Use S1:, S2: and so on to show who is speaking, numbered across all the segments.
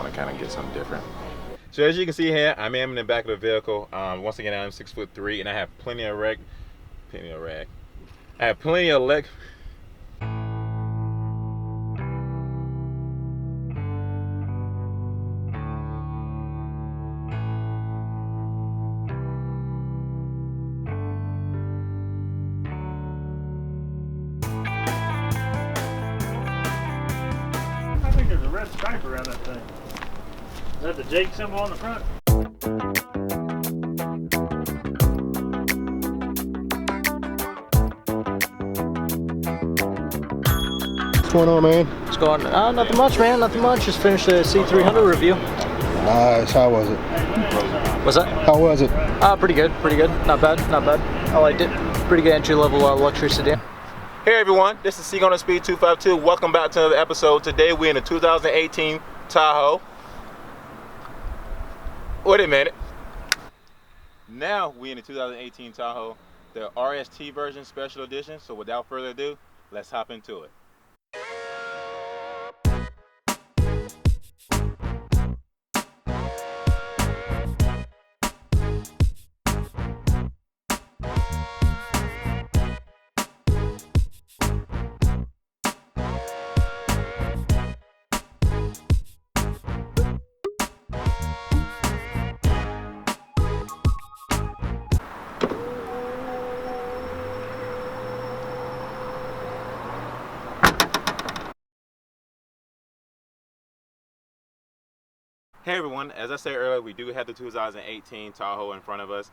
S1: want to kind of get something different. So as you can see here, I am in the back of the vehicle. Once again, I'm 6'3", and I have plenty of leg. I have plenty of leg.
S2: I think there's a red stripe around that thing. Is that the Jake symbol on the front?
S3: What's going on, man?
S4: What's going on? Nothing much, man. Nothing much. Just finished the C300 review.
S3: Nice. How was it?
S4: What's that?
S3: How was it?
S4: Pretty good. Pretty good. Not bad. Not bad. I liked it. Pretty good entry-level luxury sedan.
S1: Hey everyone, this is Seek on the Speed 252. Welcome back to another episode. Today we're in the 2018 Tahoe. Wait a minute. Now we're in the 2018 Tahoe, the RST version special edition. So without further ado, let's hop into it. Hey everyone, as I said earlier, we do have the 2018 Tahoe in front of us.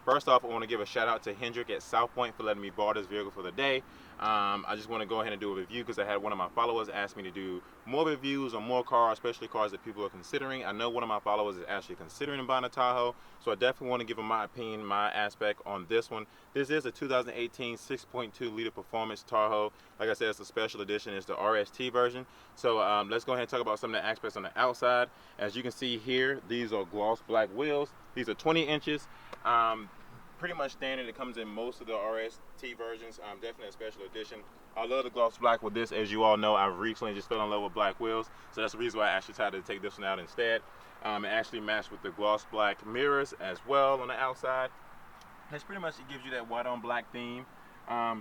S1: First off, I want to give a shout out to Hendrick at South Point for letting me borrow this vehicle for the day. I just want to go ahead and do a review because I had one of my followers ask me to do more reviews on more cars, especially cars that people are considering. I know one of my followers is actually considering buying a Tahoe, so I definitely want to give him my opinion, my aspect on this one. This is a 2018 6.2 liter performance Tahoe. Like I said, it's a special edition. It's the RST version. So let's go ahead and talk about some of the aspects on the outside. As you can see here, these are gloss black wheels. These are 20 inches. Pretty much standard. It comes in most of the RST versions. Definitely a special edition. I love the gloss black with this. As you all know, I've recently just fell in love with black wheels, so that's the reason why I actually decided to take this one out instead. It actually matched with the gloss black mirrors as well on the outside. It's pretty much, it gives you that white on black theme. As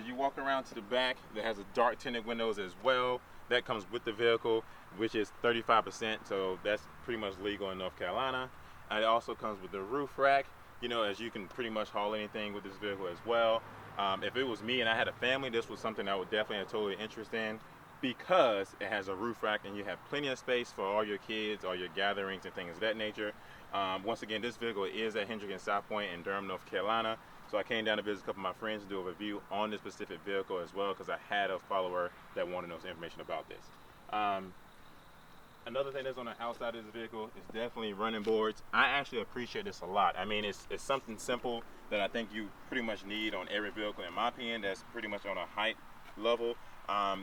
S1: you walk around to the back, that has a dark tinted windows as well. That comes with the vehicle, which is 35%, so that's pretty much legal in North Carolina. It also comes with the roof rack, you know, as you can pretty much haul anything with this vehicle as well. If it was me and I had a family, this was something I would definitely have totally interest in, because it has a roof rack and you have plenty of space for all your kids, all your gatherings and things of that nature. Once again, this vehicle is at Hendrick and South Point in Durham, North Carolina. So I came down to visit a couple of my friends to do a review on this specific vehicle as well, because I had a follower that wanted to know some information about this. Another thing that's on the outside of this vehicle is definitely running boards. I actually appreciate this a lot. I mean, it's something simple that I think you pretty much need on every vehicle, in my opinion, that's pretty much on a height level. I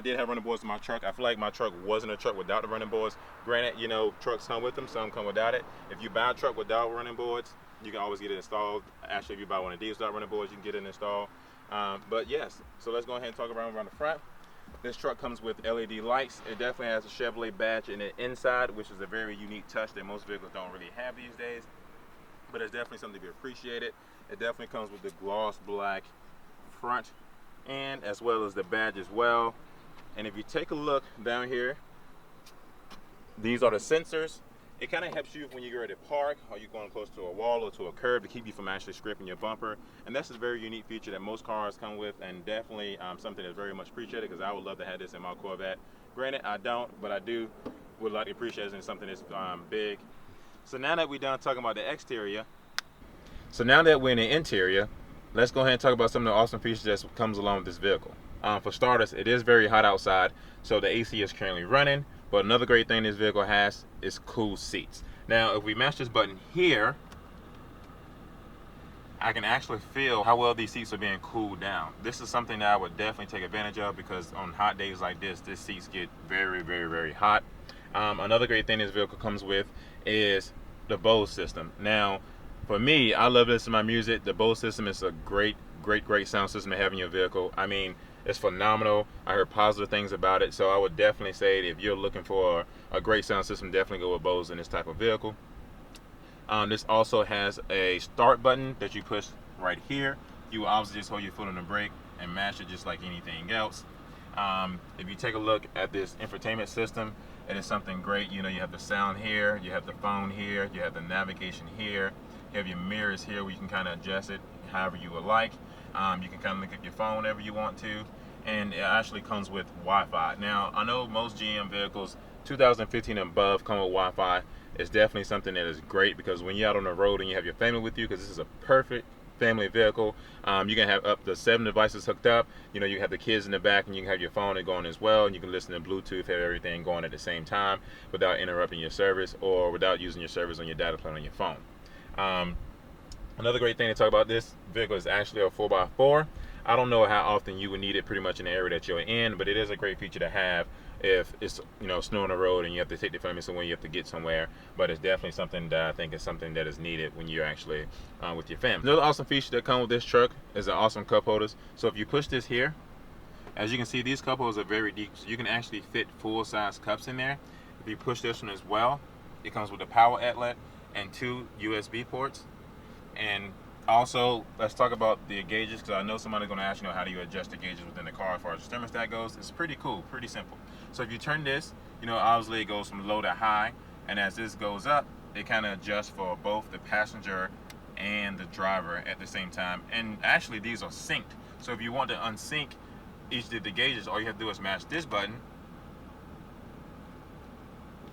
S1: did have running boards in my truck. I feel like my truck wasn't a truck without the running boards. Granted, you know, trucks come with them, some come without it. If you buy a truck without running boards, you can always get it installed. Actually, if you buy one of these without running boards, you can get it installed. But yes, so let's go ahead and talk around the front. This truck comes with LED lights. It definitely has a Chevrolet badge in the inside, which is a very unique touch that most vehicles don't really have these days. But it's definitely something to be appreciated. It definitely comes with the gloss black front end, as well as the badge as well. And if you take a look down here, these are the sensors. It kind of helps you when you're ready to park, or you're going close to a wall or to a curb, to keep you from actually scraping your bumper. And that's a very unique feature that most cars come with, and definitely something that's very much appreciated, because I would love to have this in my Corvette. Granted, I don't, but I would like to appreciate it in something that's big. So now that we're done talking about the exterior, so now that we're in the interior, let's go ahead and talk about some of the awesome features that comes along with this vehicle. For starters, it is very hot outside, so the AC is currently running. But another great thing this vehicle has is cool seats. Now, if we match this button here, I can actually feel how well these seats are being cooled down. This is something that I would definitely take advantage of, because on hot days like this, these seats get very, very, very hot. Another great thing this vehicle comes with is the Bose system. Now, for me, I love listening to my music. The Bose system is a great sound system to have in your vehicle. I mean, It's phenomenal. I heard positive things about it, so I would definitely say that if you're looking for a great sound system, definitely go with Bose in this type of vehicle. This also has a start button that you push right here. You will obviously just hold your foot on the brake and mash it just like anything else. If you take a look at this infotainment system, it is something great. You know, you have the sound here, you have the phone here, you have the navigation here, you have your mirrors here where you can kind of adjust it however you would like. You can kind of look at your phone whenever you want to, and it actually comes with Wi-Fi. Now, I know most GM vehicles 2015 and above come with Wi-Fi. It's definitely something that is great because when you're out on the road and you have your family with you, because this is a perfect family vehicle, you can have up to 7 devices hooked up. You know, you have the kids in the back and you can have your phone going as well, and you can listen to Bluetooth, have everything going at the same time without interrupting your service or without using your service on your data plan on your phone. Another great thing to talk about this vehicle is actually a 4x4. I don't know how often you would need it pretty much in the area that you're in, but it is a great feature to have if it's, you know, snow on the road and you have to take the family somewhere, you have to get somewhere. But it's definitely something that I think is something that is needed when you're actually with your family. Another awesome feature that comes with this truck is the awesome cup holders. So if you push this here, as you can see, these cup holders are very deep, so you can actually fit full-size cups in there. If you push this one as well, it comes with a power outlet and 2 USB ports. And also, let's talk about the gauges, because I know somebody's going to ask, you know, how do you adjust the gauges within the car as far as the thermostat goes. It's pretty cool, pretty simple. So if you turn this, you know, obviously it goes from low to high, and as this goes up, it kind of adjusts for both the passenger and the driver at the same time. And actually, these are synced. So if you want to unsync each of the gauges, all you have to do is mash this button,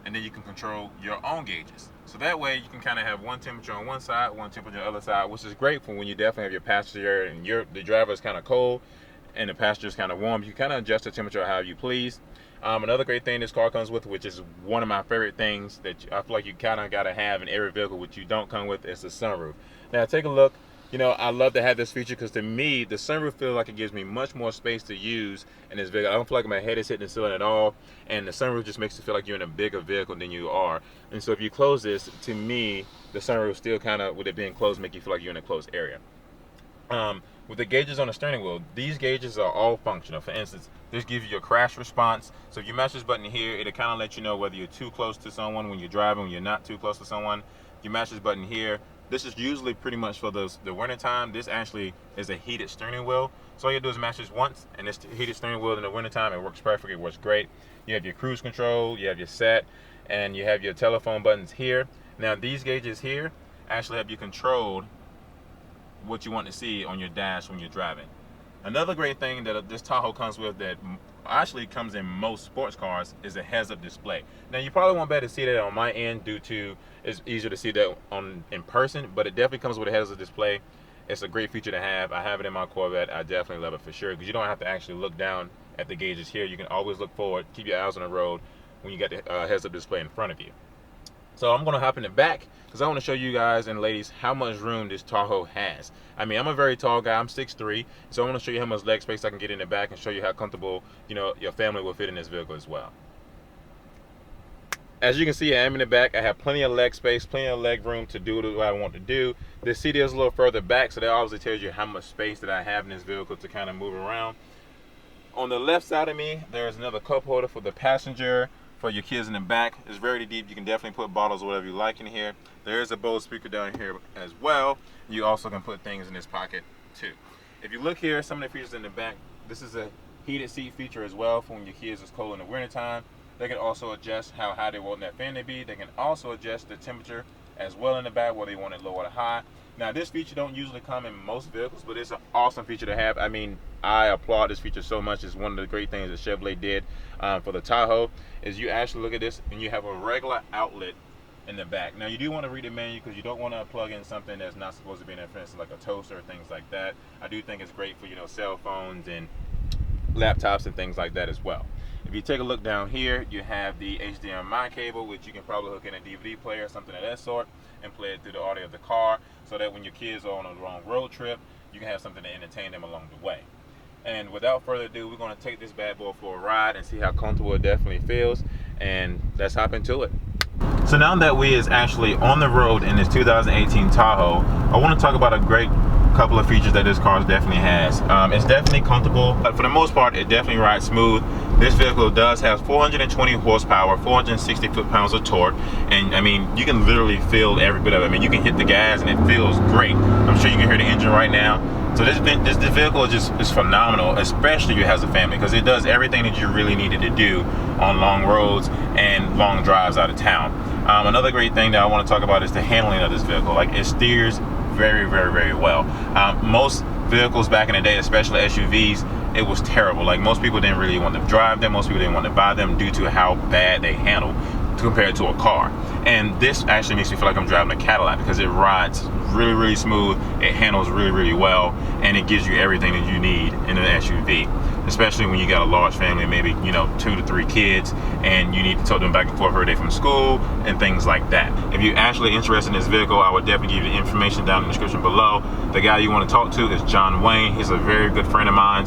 S1: and then you can control your own gauges. So that way you can kind of have one temperature on one side, one temperature on the other side, which is great for when you definitely have your passenger and the driver is kind of cold and the passenger is kind of warm. You kind of adjust the temperature how you please. Another great thing this car comes with, which is one of my favorite things that I feel like you kind of got to have in every vehicle, which you don't come with, is the sunroof. Now take a look. You know, I love to have this feature because to me, the sunroof feels like it gives me much more space to use in this vehicle. I don't feel like my head is hitting the ceiling at all, and the sunroof just makes it feel like you're in a bigger vehicle than you are. And so if you close this, to me, the sunroof still kind of, with it being closed, make you feel like you're in a closed area. With the gauges on the steering wheel, these gauges are all functional. For instance, this gives you your crash response. So if you mash this button here, it'll kind of let you know whether you're too close to someone when you're driving, when you're not too close to someone. If you mash this button here, this is usually pretty much for the winter time. This actually is a heated steering wheel. So all you do is mash this once, and this heated steering wheel in the winter time, it works perfect, it works great. You have your cruise control, you have your set, and you have your telephone buttons here. Now these gauges here actually have you controlled what you want to see on your dash when you're driving. Another great thing that this Tahoe comes with that actually comes in most sports cars is a heads-up display. Now you probably won't be able to see that on my end due to it's easier to see that in person, but it definitely comes with a heads-up display. It's a great feature to have. I have it in my Corvette. I definitely love it for sure because you don't have to actually look down at the gauges here. You can always look forward, keep your eyes on the road when you got the heads-up display in front of you. So I'm gonna hop in the back because I want to show you guys and ladies how much room this Tahoe has. I mean, I'm a very tall guy, I'm 6'3", so I want to show you how much leg space I can get in the back and show you how comfortable, you know, your family will fit in this vehicle as well. As you can see, I am in the back. I have plenty of leg space, plenty of leg room to do what I want to do. The seat is a little further back, so that obviously tells you how much space that I have in this vehicle to kind of move around. On the left side of me, there's another cup holder for the passenger, for your kids in the back. It's very deep. You can definitely put bottles or whatever you like in here. There is a Bose speaker down here as well. You also can put things in this pocket too. If you look here, some of the features in the back, this is a heated seat feature as well for when your kids is cold in the winter time. They can also adjust how high they want that fan to be. They can also adjust the temperature as well in the back, whether they want it low or high. Now this feature don't usually come in most vehicles, but it's an awesome feature to have. I mean, I applaud this feature so much. It's one of the great things that Chevrolet did for the Tahoe, is you actually look at this and you have a regular outlet in the back. Now you do want to read the menu because you don't want to plug in something that's not supposed to be in there, for instance, like a toaster or things like that. I do think it's great for, you know, cell phones and laptops and things like that as well. If you take a look down here, you have the HDMI cable, which you can probably hook in a DVD player or something of that sort and play it through the audio of the car, so that when your kids are on a long road trip, you can have something to entertain them along the way. And without further ado, we're going to take this bad boy for a ride and see how comfortable it definitely feels, and let's hop into it. So now that we is actually on the road in this 2018 Tahoe, I want to talk about a great couple of features that this car definitely has. It's definitely comfortable, but for the most part, it definitely rides smooth. This vehicle does have 420 horsepower, 460 foot-pounds of torque, and I mean, you can literally feel every bit of it. I mean, you can hit the gas and it feels great. I'm sure you can hear the engine right now. So this vehicle is phenomenal, especially if you have a family, because it does everything that you really needed to do on long roads and long drives out of town. Another great thing that I want to talk about is the handling of this vehicle. Like, it steers very, very, very well. Most vehicles back in the day, especially SUVs, it was terrible. Like, most people didn't really want to drive them. Most people didn't want to buy them due to how bad they handle compared to a car. And this actually makes me feel like I'm driving a Cadillac, because it rides really, really smooth, it handles really, really well, and it gives you everything that you need in an SUV, especially when you got a large family, maybe, you know, 2 to 3 kids, and you need to tow them back and forth every day from school and things like that. If you're actually interested in this vehicle, I would definitely give you the information down in the description below. The guy you want to talk to is John Wayne. He's a very good friend of mine.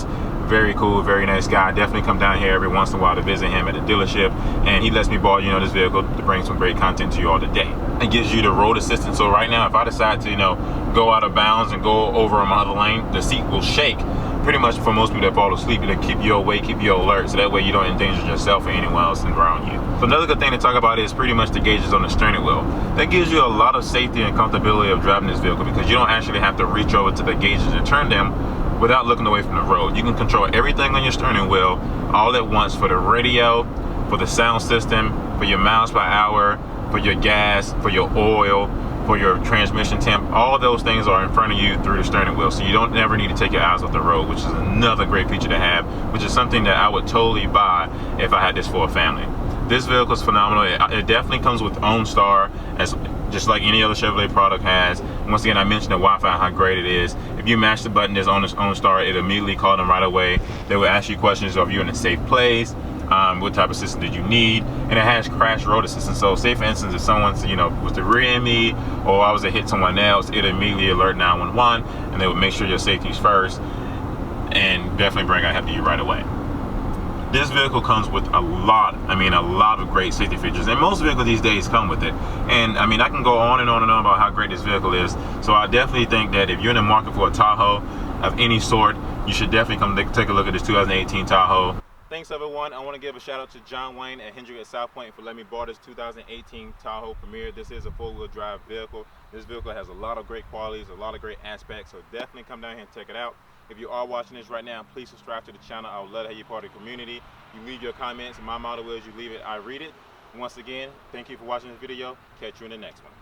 S1: Very cool, very nice guy. Definitely come down here every once in a while to visit him at the dealership, and he lets me borrow, you know, this vehicle to bring some great content to you all today. It gives you the road assistance. So right now, if I decide to, you know, go out of bounds and go over on my other lane, the seat will shake. Pretty much for most people that fall asleep, it'll keep you awake, keep you alert, so that way you don't endanger yourself or anyone else around you. So another good thing to talk about is pretty much the gauges on the steering wheel. That gives you a lot of safety and comfortability of driving this vehicle, because you don't actually have to reach over to the gauges and turn them without looking away from the road. You can control everything on your steering wheel all at once, for the radio, for the sound system, for your miles per hour, for your gas, for your oil, for your transmission temp. All those things are in front of you through the steering wheel, so you don't never need to take your eyes off the road, which is another great feature to have, which is something that I would totally buy if I had this for a family. This vehicle is phenomenal. It definitely comes with OnStar, as just like any other Chevrolet product has. Once again, I mentioned the Wi-Fi, how great it is. If you mash the button that's on this OnStar, it immediately call them right away. They will ask you questions of you in a safe place, what type of system did you need, and it has crash road assistance. So say for instance, if someone's, you know, was to rear me, or I was to hit someone else, it immediately alert 911, and they would make sure your safety's first, and definitely bring out help to you right away. This vehicle comes with a lot of great safety features, and most vehicles these days come with it. And I mean, I can go on and on and on about how great this vehicle is. So I definitely think that if you're in the market for a Tahoe of any sort, you should definitely come take a look at this 2018 Tahoe. Thanks everyone. I want to give a shout out to John Wayne at Hendrick at South Point for letting me borrow this 2018 Tahoe Premier. This is a 4-wheel drive vehicle. This vehicle has a lot of great qualities, a lot of great aspects, so definitely come down here and check it out. If you are watching this right now, please subscribe to the channel. I would love to have you part of the community. You leave your comments, and my motto is you leave it, I read it. Once again, thank you for watching this video. Catch you in the next one.